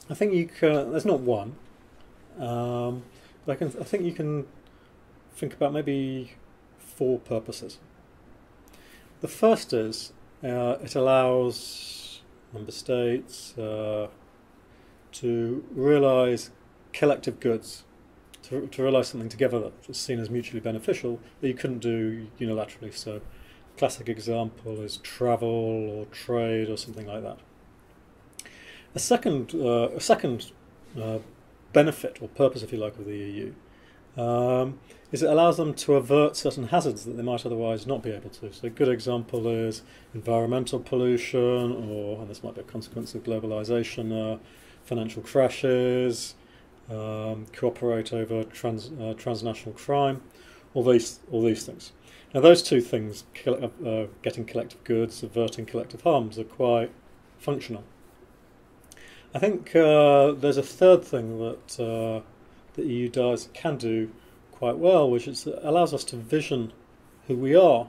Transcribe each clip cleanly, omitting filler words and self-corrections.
I think you can. There's not one, but I think you can think about maybe four purposes. The first is it allows member states to realise collective goods, to realise something together that is seen as mutually beneficial that you couldn't do unilaterally. So, classic example is travel or trade or something like that. A second benefit or purpose, if you like, of the EU is it allows them to avert certain hazards that they might otherwise not be able to. So a good example is environmental pollution, or, and this might be a consequence of globalisation, financial crashes, cooperate over transnational crime, all these things. Now those two things, getting collective goods, averting collective harms, are quite functional. I think there's a third thing that the EU can do quite well, which is it allows us to vision who we are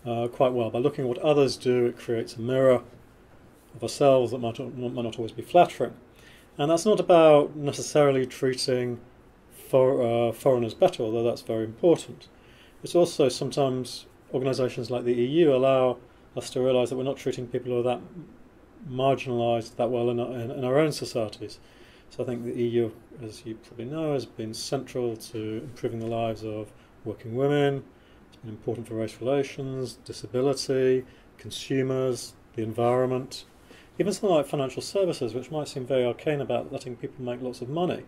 quite well. By looking at what others do, it creates a mirror of ourselves that might not always be flattering. And that's not about necessarily treating foreigners better, although that's very important. It's also sometimes organisations like the EU allow us to realise that we're not treating people who are that marginalised that well in our own societies. So I think the EU, as you probably know, has been central to improving the lives of working women. It's been important for race relations, disability, consumers, the environment, even something like financial services, which might seem very arcane about letting people make lots of money.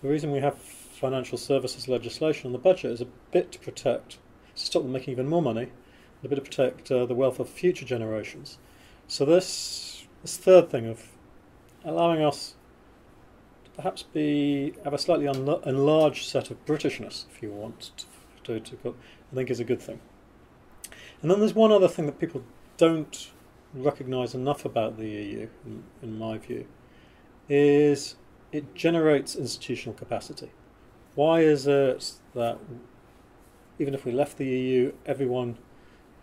The reason we have financial services legislation in the budget is a bit to stop them making even more money, a bit to protect the wealth of future generations. So this third thing of allowing us to perhaps have a slightly enlarged set of Britishness, if you want to I think is a good thing. And then there's one other thing that people don't recognise enough about the EU, in my view, is it generates institutional capacity. Why is it that even if we left the EU, everyone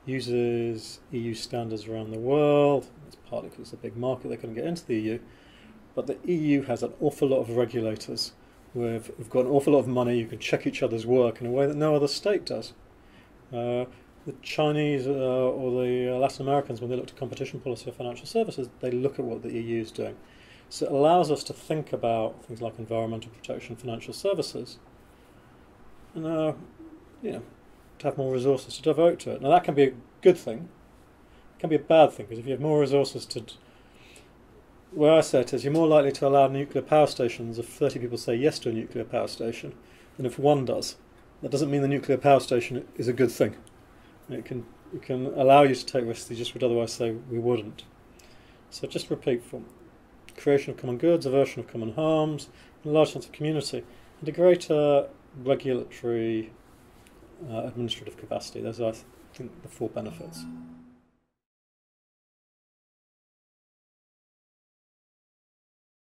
uses EU standards around the world? It's partly because it's a big market, they couldn't get into the EU. But the EU has an awful lot of regulators who've got an awful lot of money. You can check each other's work in a way that no other state does. The Chinese or the Latin Americans, when they look at competition policy of financial services, they look at what the EU is doing. So it allows us to think about things like environmental protection, financial services, and to have more resources to devote to it. Now that can be a good thing. It can be a bad thing, because if you have more resources where I say it is, you're more likely to allow nuclear power stations if 30 people say yes to a nuclear power station than if one does. That doesn't mean the nuclear power station is a good thing. It can allow you to take risks you just would otherwise say we wouldn't. So just repeat: from creation of common goods, aversion of common harms, a large sense of community, and a greater regulatory administrative capacity. Those are, I think, the four benefits.